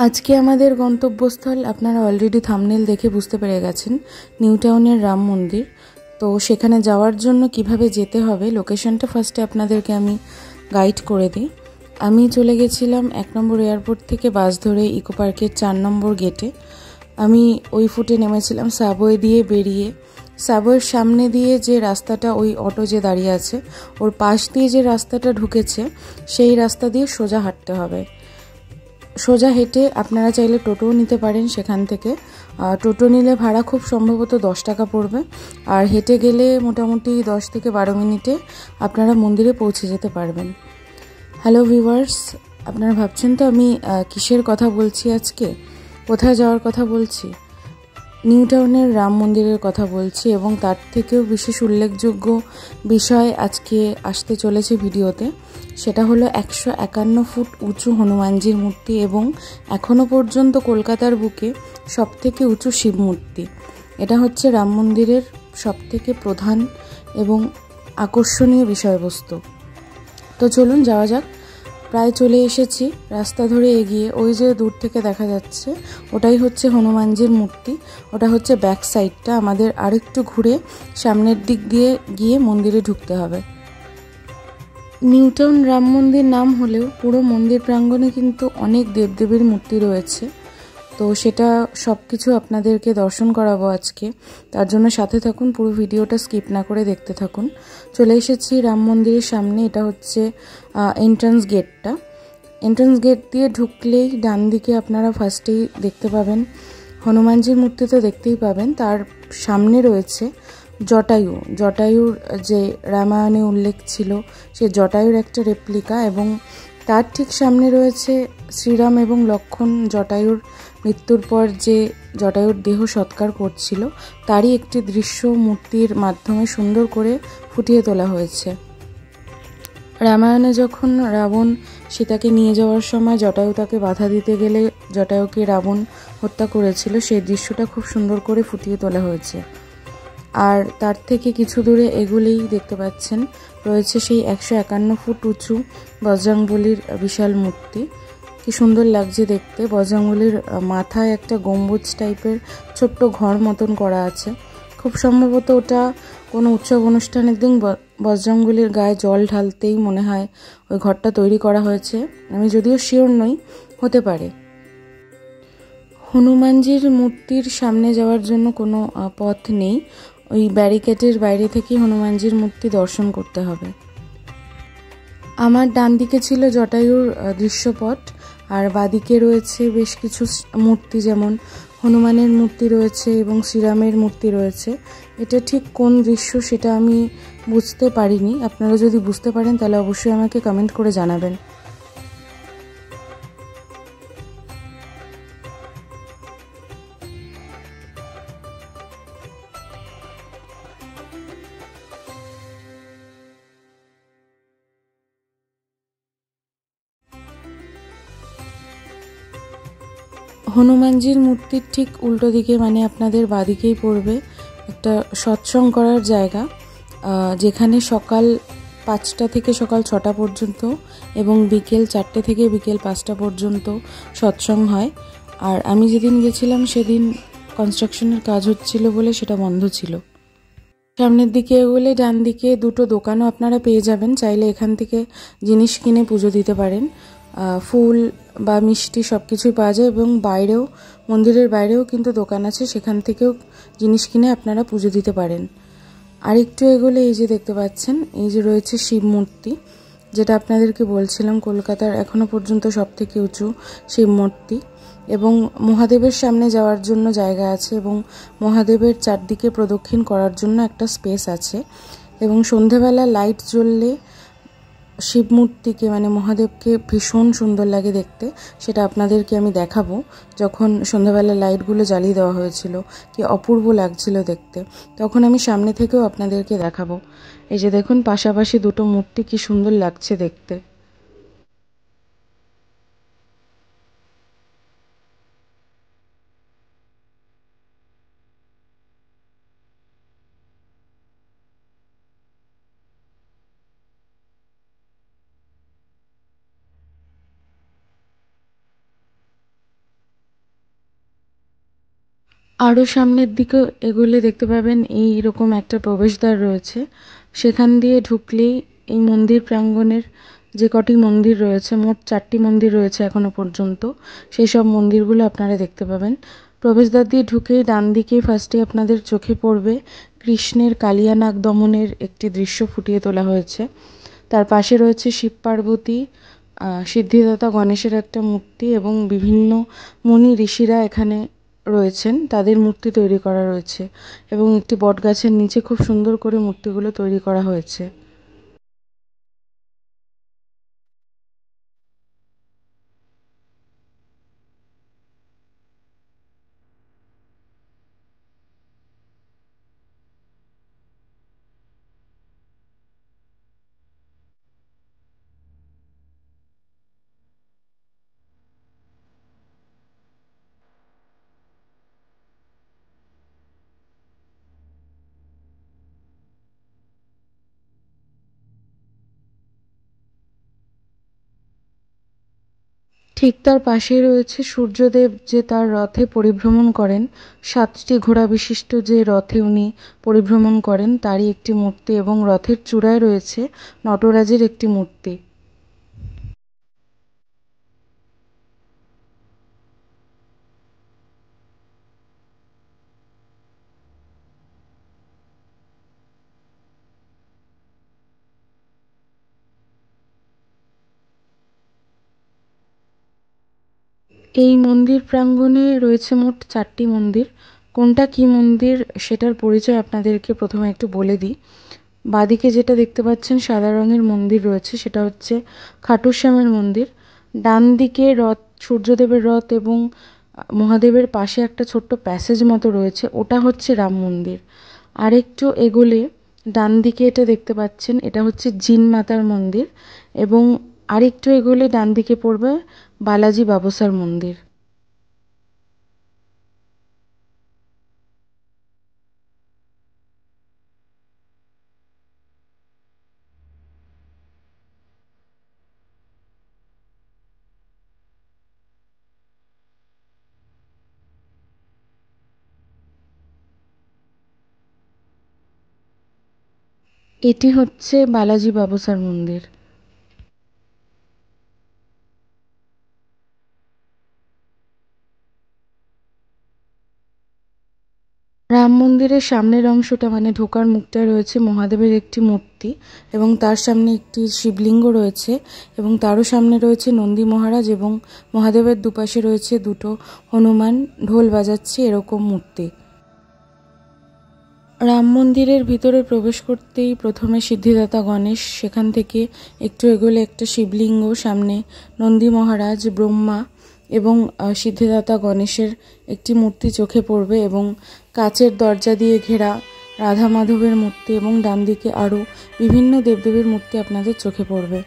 আজকে আমাদের গন্তব্যস্থল আপনারা অলরেডি থাম্বনেল দেখে বুঝতে পেরে গেছেন, নিউ টাউনের রাম মন্দির। তো সেখানে যাওয়ার জন্য কিভাবে যেতে হবে লোকেশনটা ফার্স্টে আপনাদেরকে আমি গাইড করে দিই। আমি চলে গেছিলাম 1 নম্বর এয়ারপোর্ট থেকে বাস ধরে ইকো পার্কের 4 নম্বর গেটে। আমি ওই ফুটে নেমেছিলাম সাবওয়ে দিয়ে বেরিয়ে। সাবওয়ের সামনে দিয়ে যে রাস্তাটা, ওই অটো যে দাঁড়িয়ে আছে ওর পাশ দিয়ে যে রাস্তাটা ঢুকেছে সেই রাস্তা দিয়ে সোজা হাঁটতে হবে। সোজা হেঁটে আপনারা চাইলে টোটোও নিতে পারেন সেখান থেকে। টোটো নিলে ভাড়া খুব সম্ভবত 10 টাকা পড়বে, আর হেঁটে গেলে মোটামুটি 10 থেকে 12 মিনিটে আপনারা মন্দিরে পৌঁছে যেতে পারবেন। হ্যালো ভিউয়ার্স, আপনারা ভাবছেন তো আমি কিসের কথা বলছি, আজকে কোথায় যাওয়ার কথা বলছি? নিউ টাউনের রাম মন্দিরের কথা বলছি, এবং তার থেকেও বিশেষ উল্লেখযোগ্য বিষয় আজকে আসতে চলেছে ভিডিওতে। সেটা হলো 151 ফুট উঁচু হনুমানজির মূর্তি, এবং এখনও পর্যন্ত কলকাতার বুকে সবথেকে উঁচু শিব মূর্তি। এটা হচ্ছে রাম মন্দিরের সবথেকে প্রধান এবং আকর্ষণীয় বিষয়বস্তু। তো চলুন যাওয়া যাক। প্রায় চলে এসেছি। রাস্তা ধরে এগিয়ে ওই যে দূর থেকে দেখা যাচ্ছে ওটাই হচ্ছে হনুমানজির মূর্তি। ওটা হচ্ছে ব্যাক সাইডটা। আমাদের আরেকটু ঘুরে সামনের দিক দিয়ে গিয়ে মন্দিরে ঢুকতে হবে। নিউ টাউন রাম মন্দির নাম হলেও পুরো মন্দির প্রাঙ্গণে কিন্তু অনেক দেবদেবীর মূর্তি রয়েছে। তো সেটা সব কিছু আপনাদেরকে দর্শন করাবো আজকে। তার জন্য সাথে থাকুন, পুরো ভিডিওটা স্কিপ না করে দেখতে থাকুন। চলে এসেছি রাম মন্দিরের সামনে। এটা হচ্ছে এন্ট্রান্স গেটটা। এন্ট্রান্স গেট দিয়ে ঢুকলেই ডান দিকে আপনারা ফার্স্টেই দেখতে পাবেন হনুমানজির মূর্তি, তো দেখতেই পাবেন। তার সামনে রয়েছে জটায়ু। জটায়ুর যে রামায়ণে উল্লেখ ছিল সে জটায়ুর একটা রেপ্লিকা, এবং তার ঠিক সামনে রয়েছে শ্রীরাম এবং লক্ষ্মণ জটায়ুর মৃত্যুর পর যে জটায়ুর দেহ সৎকার করছিল তারই একটি দৃশ্য মূর্তির মাধ্যমে সুন্দর করে ফুটিয়ে তোলা হয়েছে। রামায়ণে যখন রাবণ সীতাকে নিয়ে যাওয়ার সময় জটায়ু তাকে বাধা দিতে গেলে জটায়ুকে রাবণ হত্যা করেছিল, সেই দৃশ্যটা খুব সুন্দর করে ফুটিয়ে তোলা হয়েছে। আর তার থেকে কিছু দূরে এগুলেই দেখতে পাচ্ছেন রয়েছে সেই 151 ফুট উঁচু বজরংবলীর বিশাল মূর্তি। কি সুন্দর লাগছে দেখতে। বজরংবলীর মাথায় একটা গম্বুজ টাইপের ছোট্ট ঘর মতন করা আছে। খুব সম্ভবত ওটা কোনো উৎসব অনুষ্ঠানের দিন বজরংবলীর গায়ে জল ঢালতেই মনে হয় ওই ঘরটা তৈরি করা হয়েছে। আমি যদিও শিওর নই, হতে পারে। হনুমানজির মূর্তির সামনে যাওয়ার জন্য কোনো পথ নেই। ওই ব্যারিকেডের বাইরে থেকেই হনুমানজির মূর্তি দর্শন করতে হবে। আমার ডান দিকে ছিল জটায়ুর দৃশ্যপট, আর বাদিকে রয়েছে বেশ কিছু মূর্তি, যেমন হনুমানের মূর্তি রয়েছে এবং শ্রীরামের মূর্তি রয়েছে। এটা ঠিক কোন দৃশ্য সেটা আমি বুঝতে পারিনি। আপনারা যদি বুঝতে পারেন তাহলে অবশ্যই আমাকে কমেন্ট করে জানাবেন। হনুমানজির মূর্তির ঠিক উল্টো দিকে, মানে আপনাদের বাদিকেই পড়বে একটা সৎসঙ্গ করার জায়গা, যেখানে সকাল 5টা থেকে সকাল 6টা পর্যন্ত এবং বিকেল 4টে থেকে বিকেল 5টা পর্যন্ত সৎসঙ্গ হয়। আর আমি যেদিন গেছিলাম সেদিন কনস্ট্রাকশনের কাজ হচ্ছিল বলে সেটা বন্ধ ছিল। সামনের দিকে এগোলে ডান দিকে দুটো দোকানও আপনারা পেয়ে যাবেন। চাইলে এখান থেকে জিনিস কিনে পুজো দিতে পারেন। ফুল বা মিষ্টি সব কিছুই পাওয়া যায়, এবং বাইরেও মন্দিরের বাইরেও কিন্তু দোকান আছে, সেখান থেকেও জিনিস কিনে আপনারা পুজো দিতে পারেন। আর একটু এগোলে এই যে দেখতে পাচ্ছেন, এই যে রয়েছে শিব মূর্তি, যেটা আপনাদেরকে বলছিলাম কলকাতার এখনো পর্যন্ত সবথেকে উঁচু শিব মূর্তি। এবং মহাদেবের সামনে যাওয়ার জন্য জায়গা আছে, এবং মহাদেবের চারদিকে প্রদক্ষিণ করার জন্য একটা স্পেস আছে। এবং সন্ধেবেলা লাইট জ্বললে শিব মূর্তিকে, মানে মহাদেবকে ভীষণ সুন্দর লাগে দেখতে। সেটা আপনাদেরকে আমি দেখাবো। যখন সন্ধ্যাবেলা লাইটগুলো জ্বালিয়ে দেওয়া হয়েছিল কি অপূর্ব লাগছিল দেখতে, তখন আমি সামনে থেকেও আপনাদেরকে দেখাবো। এই যে দেখুন পাশাপাশি দুটো মূর্তি, কি সুন্দর লাগছে দেখতে। আরও সামনের দিকে এগোলে দেখতে পাবেন এইরকম একটা প্রবেশদ্বার রয়েছে। সেখান দিয়ে ঢুকলেই এই মন্দির প্রাঙ্গণের যে কটি মন্দির রয়েছে, মোট 4টি মন্দির রয়েছে এখনো পর্যন্ত, সেই সব মন্দিরগুলো আপনারা দেখতে পাবেন। প্রবেশদ্বার দিয়ে ঢুকেই ডান দিকেই ফার্স্টে আপনাদের চোখে পড়বে কৃষ্ণের কালিয়ানাগ দমনের একটি দৃশ্য ফুটিয়ে তোলা হয়েছে। তার পাশে রয়েছে শিব পার্বতী, সিদ্ধিদাতা গণেশের একটা মূর্তি এবং বিভিন্ন মুনি ঋষিরা এখানে রয়েছেন, তাদের মূর্তি তৈরি করা রয়েছে এবং একটি বটগাছের নিচে খুব সুন্দর করে মূর্তিগুলো তৈরি করা হয়েছে। ঠিক তার পাশেই রয়েছে সূর্যদেব, যে তার রথে পরিভ্রমণ করেন। 7টি ঘোড়া বিশিষ্ট যে রথে উনি পরিভ্রমণ করেন তারই একটি মূর্তি এবং রথের চূড়ায় রয়েছে নটরাজের একটি মূর্তি। এই মন্দির প্রাঙ্গণে রয়েছে মোট 4টি মন্দির। কোনটা কী মন্দির সেটার পরিচয় আপনাদেরকে প্রথমে একটু বলে দিই। বাঁদিকে যেটা দেখতে পাচ্ছেন সাদা রঙের মন্দির রয়েছে, সেটা হচ্ছে খাটু শ্যামের মন্দির। ডান দিকে রথ, সূর্যদেবের রথ এবং মহাদেবের পাশে একটা ছোট্ট প্যাসেজ মতো রয়েছে, ওটা হচ্ছে রাম মন্দির। আরেকটু এগোলে ডান দিকে এটা দেখতে পাচ্ছেন, এটা হচ্ছে জিন মাতার মন্দির এবং আরেকটু এগোলে ডান দিকে পড়বে বালাজি বাবসার মন্দির। এটি হচ্ছে বালাজি বাবসার মন্দির। রাম মন্দিরের সামনের অংশটা মানে ঢোকার মুখটায় রয়েছে মহাদেবের একটি মূর্তি এবং তার সামনে একটি শিবলিঙ্গ রয়েছে এবং তারও সামনে রয়েছে নন্দী মহারাজ এবং মহাদেবের দুপাশে রয়েছে দুটো হনুমান ঢোল বাজাচ্ছে এরকম মূর্তি। রাম মন্দিরের ভিতরে প্রবেশ করতেই প্রথমে সিদ্ধিদাতা গণেশ, সেখান থেকে একটু এগোলে একটা শিবলিঙ্গ, সামনে নন্দী মহারাজ, ব্রহ্মা এবং সিদ্ধিদাতা গণেশের একটি মূর্তি চোখে পড়বে এবং কাচের দরজা দিয়ে ঘেরা রাধা মাধবের মূর্তি এবং ডান দিকে আরও বিভিন্ন দেবদেবীর মূর্তি আপনাদের চোখে পড়বে।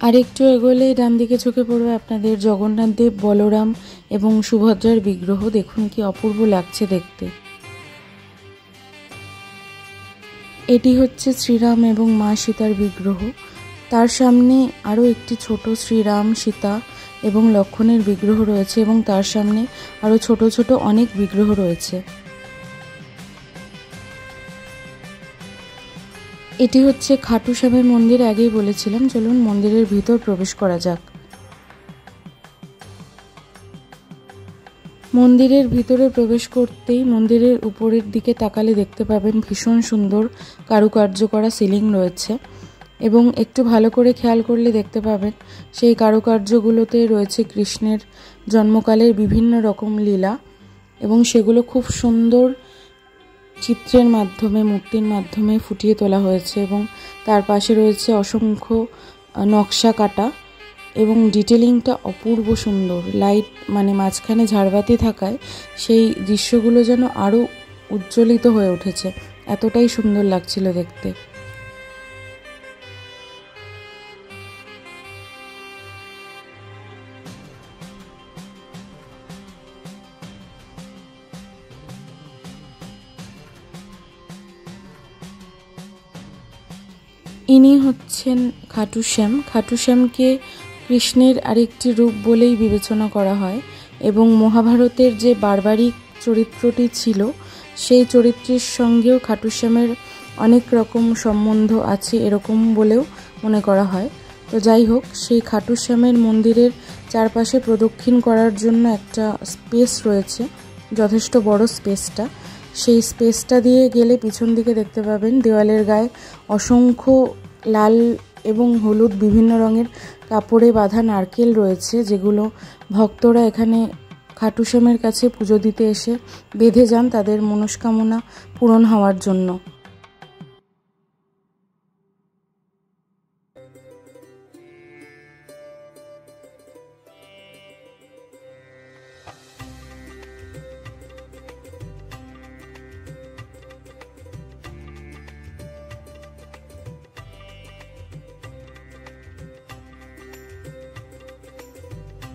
আর একটু এগোলেই ডান দিকে চোখে পড়বে আপনাদের জগন্নাথ দেব, বলরাম এবং সুভদ্রার বিগ্রহ। দেখুন কি অপূর্ব লাগছে দেখতে। এটি হচ্ছে শ্রীরাম এবং মা সীতার বিগ্রহ। তার সামনে আরও একটি ছোট শ্রীরাম, সীতা এবং লক্ষ্মণের বিগ্রহ রয়েছে এবং তার সামনে আরও ছোট ছোট অনেক বিগ্রহ রয়েছে। এটি হচ্ছে খাটু শ্যামের মন্দির, আগেই বলেছিলাম। চলুন মন্দিরের ভিতর প্রবেশ করা যাক। মন্দিরের ভিতরে প্রবেশ করতেই মন্দিরের উপরের দিকে তাকালে দেখতে পাবেন ভীষণ সুন্দর কারুকার্য করা সিলিং রয়েছে এবং একটু ভালো করে খেয়াল করলে দেখতে পাবেন সেই কারুকার্যগুলোতে রয়েছে কৃষ্ণের জন্মকালের বিভিন্ন রকম লীলা এবং সেগুলো খুব সুন্দর চিত্রের মাধ্যমে, মূর্তির মাধ্যমে ফুটিয়ে তোলা হয়েছে এবং তার পাশে রয়েছে অসংখ্য নকশা কাটা এবং ডিটেলিংটা অপূর্ব সুন্দর। লাইট মানে মাঝখানে ঝাড়বাতি থাকায় সেই দৃশ্যগুলো যেন আরও উজ্জ্বলিত হয়ে উঠেছে, এতটাই সুন্দর লাগছিল দেখতে। ইনি হচ্ছেন খাটু শ্যাম। খাটু শ্যামকে কৃষ্ণের আরেকটি রূপ বলেই বিবেচনা করা হয় এবং মহাভারতের যে বার্বারিক চরিত্রটি ছিল সেই চরিত্রের সঙ্গেও খাটু শ্যামের অনেক রকম সম্বন্ধ আছে এরকম বলেও মনে করা হয়। তো যাই হোক, সেই খাটু শ্যামের মন্দিরের চারপাশে প্রদক্ষিণ করার জন্য একটা স্পেস রয়েছে, যথেষ্ট বড় স্পেসটা। সেই স্পেসটা দিয়ে গেলে পিছন দিকে দেখতে পাবেন দেওয়ালের গায়ে অসংখ্য লাল এবং হলুদ বিভিন্ন রঙের কাপড়ে বাঁধা নারকেল রয়েছে, যেগুলো ভক্তরা এখানে খাটু শ্যামের কাছে পুজো দিতে এসে বেঁধে যান তাদের মনস্কামনা পূরণ হওয়ার জন্য।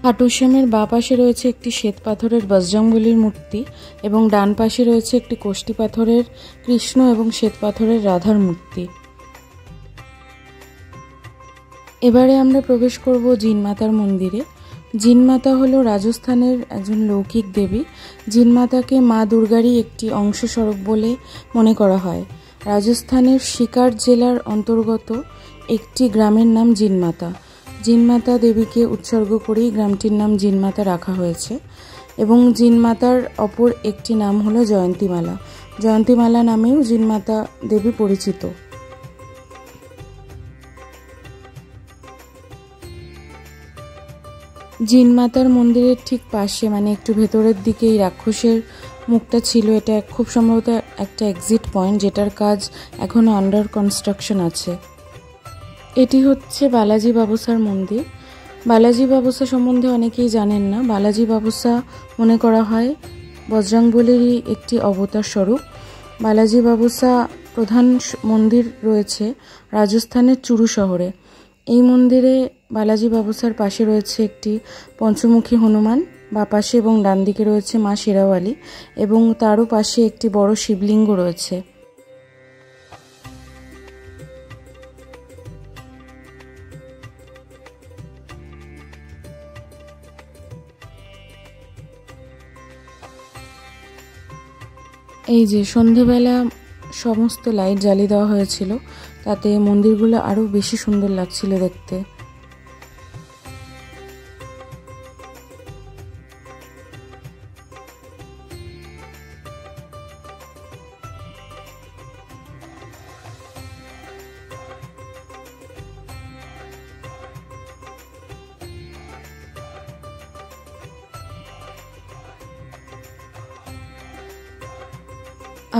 খাটু শ্যামের বাঁ পাশে রয়েছে একটি শ্বেত পাথরের বজরংবলীর মূর্তি এবং ডান পাশে রয়েছে একটি কোষ্ঠী পাথরের কৃষ্ণ এবং শ্বেত পাথরের রাধার মূর্তি। এবারে আমরা প্রবেশ করব জিনমাতার মন্দিরে। জিনমাতা হলো রাজস্থানের একজন লৌকিক দেবী। জিনমাতাকে মা দুর্গারই একটি অংশস্বরূপ বলে মনে করা হয়। রাজস্থানের সিকার জেলার অন্তর্গত একটি গ্রামের নাম জিনমাতা। জিনমাতা দেবীকে উৎসর্গ করেই গ্রামটির নাম জিনমাতা রাখা হয়েছে এবং জিনমাতার অপর একটি নাম হলো জয়ন্তীমালা। জয়ন্তীমালা নামেও জিনমাতা দেবী পরিচিত। জিনমাতার মন্দিরের ঠিক পাশে, মানে একটু ভেতরের দিকে, এই রাক্ষসের মুখটা ছিল। এটা খুব সম্ভবত একটা এক্সিট পয়েন্ট, যেটার কাজ এখনও আন্ডার কনস্ট্রাকশন আছে। এটি হচ্ছে বালাজি বাবুসার মন্দির। বালাজি বাবুসা সম্বন্ধে অনেকেই জানেন না। বালাজি বাবুসা মনে করা হয় বজরংবলীরই একটি অবতার স্বরূপ। বালাজি বাবুসা প্রধান মন্দির রয়েছে রাজস্থানের চুরু শহরে। এই মন্দিরে বালাজি বাবুসার পাশে রয়েছে একটি পঞ্চমুখী হনুমান, বা পাশে এবং ডান দিকে রয়েছে মা শেরাওয়ালি এবং তারও পাশে একটি বড় শিবলিঙ্গ রয়েছে। এই যে সন্ধেবেলা সমস্ত লাইট জ্বালিয়ে দেওয়া হয়েছিল, তাতে মন্দিরগুলো আরও বেশি সুন্দর লাগছিল দেখতে।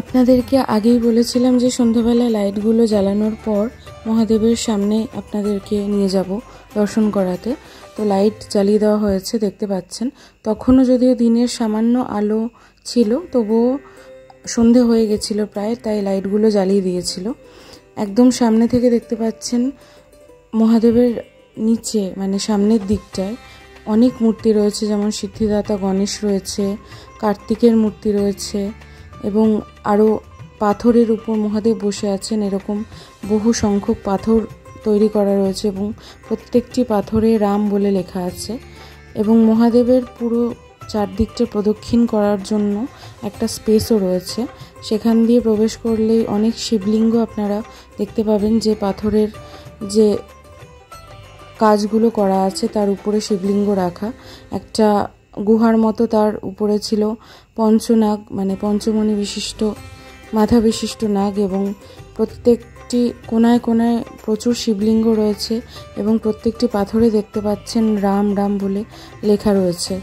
আপনাদেরকে আগেই বলেছিলাম যে সন্ধ্যাবেলা লাইটগুলো জ্বালানোর পর মহাদেবের সামনে আপনাদেরকে নিয়ে যাব দর্শন করাতে। তো লাইট জ্বালিয়ে দেওয়া হয়েছে, দেখতে পাচ্ছেন। তখনও যদিও দিনের সামান্য আলো ছিল, তবুও সন্ধে হয়ে গেছিল প্রায়, তাই লাইটগুলো জ্বালিয়ে দিয়েছিল। একদম সামনে থেকে দেখতে পাচ্ছেন মহাদেবের নিচে, মানে সামনের দিকটায় অনেক মূর্তি রয়েছে, যেমন সিদ্ধিদাতা গণেশ রয়েছে, কার্তিকের মূর্তি রয়েছে এবং আরও পাথরের উপর মহাদেব বসে আছেন। এরকম বহু সংখ্যক পাথর তৈরি করা রয়েছে এবং প্রত্যেকটি পাথরে রাম বলে লেখা আছে। এবং মহাদেবের পুরো চারদিকটা প্রদক্ষিণ করার জন্য একটা স্পেসও রয়েছে। সেখান দিয়ে প্রবেশ করলেই অনেক শিবলিঙ্গ আপনারা দেখতে পাবেন, যে পাথরের যে কাজগুলো করা আছে তার উপরে শিবলিঙ্গ রাখা। একটা গুহার মতো তার উপরে ছিল পঞ্চনাগ, মানে পঞ্চমণি বিশিষ্ট মাথা বিশিষ্ট নাগ, এবং প্রত্যেকটি কোনায় কোনায় প্রচুর শিবলিঙ্গ রয়েছে এবং প্রত্যেকটি পাথরে দেখতে পাচ্ছেন রাম রাম বলে লেখা রয়েছে।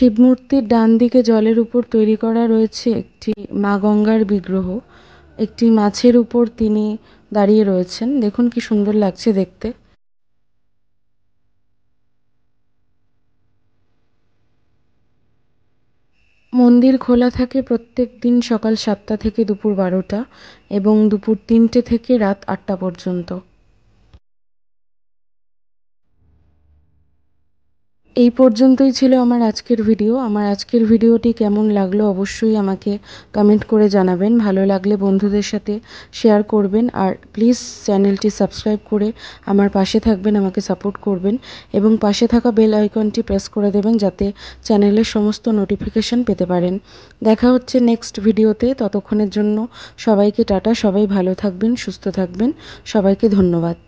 শিব মূর্তির ডান দিকে জলের উপর তৈরি করা রয়েছে একটি মা গঙ্গার বিগ্রহ। একটি মাছের উপর তিনি দাঁড়িয়ে রয়েছেন। দেখুন কি সুন্দর লাগছে দেখতে। মন্দির খোলা থাকে প্রত্যেক দিন সকাল 7টা থেকে দুপুর 12টা এবং দুপুর 3টে থেকে রাত 8টা পর্যন্ত। এই পর্যন্তই ছিল আমার আজকের ভিডিও। আমার আজকের ভিডিওটি কেমন লাগলো অবশ্যই আমাকে কমেন্ট করে জানাবেন। ভালো লাগলে বন্ধুদের সাথে শেয়ার করবেন, আর প্লিজ চ্যানেলটি সাবস্ক্রাইব করে আমার পাশে থাকবেন, আমাকে সাপোর্ট করবেন এবং পাশে থাকা বেল আইকনটি প্রেস করে দেবেন যাতে চ্যানেলের সমস্ত নোটিফিকেশন পেতে পারেন। দেখা হচ্ছে নেক্সট ভিডিওতে। ততক্ষণের জন্য সবাইকে টাটা। সবাই ভালো থাকবেন, সুস্থ থাকবেন। সবাইকে ধন্যবাদ।